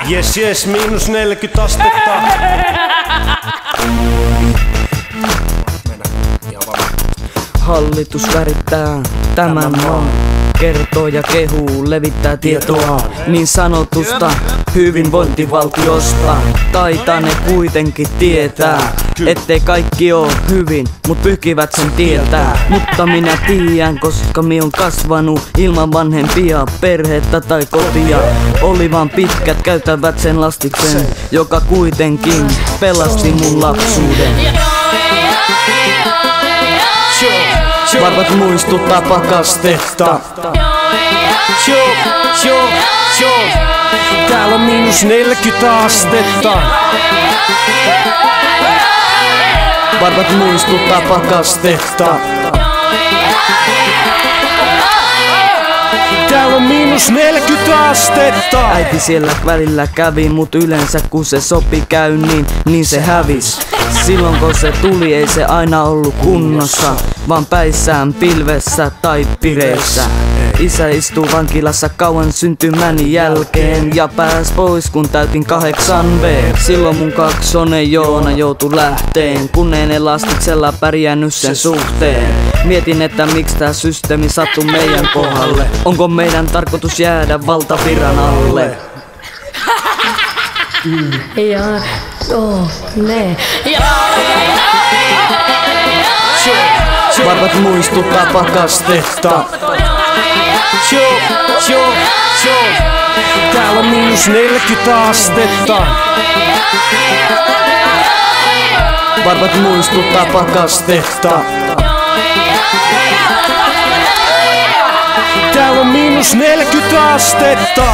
Jes, miinus 40 astetta. Hallitus värittää tämän maan, kertoo ja kehuu, levittää tietoa niin sanotusta hyvinvointivaltiosta. Taitaa ne kuitenkin tietää, ettei kaikki oo hyvin, mut pyrkivät sen tietää. Mutta minä tiedän, koska mi on kasvanut ilman vanhempia, perhettä tai kotia. Oli vaan pitkät käytävät sen lastiksen, joka kuitenkin pelasti mun lapsuuden. Varvat muistuttaa pakastetta. Täällä on miinus 40 astetta. Varvat muistuttaa pakastetta. Täällä on miinus 40 astetta. Äiti siellä välillä kävi, mut yleensä kun se sopi käy niin se hävis. Silloin kun se tuli ei se aina ollut kunnossa, vaan päissään pilvessä tai pireissä. Isä istuu vankilassa kauan syntymäni jälkeen ja pääs pois kun täytin 8V. Silloin mun kaksonen Joona joutui lähteen, kun en elastiksella pärjännyt sen suhteen. Mietin, että miksi tää systeemi sattui meidän kohdalle. Onko meidän tarkoitus jäädä valtavirran alle? Varvat muistuttaa pakastetta. Täällä on miinus 40 astetta. Varvat muistuttaa pakastetta. Täällä on miinus 40 astetta.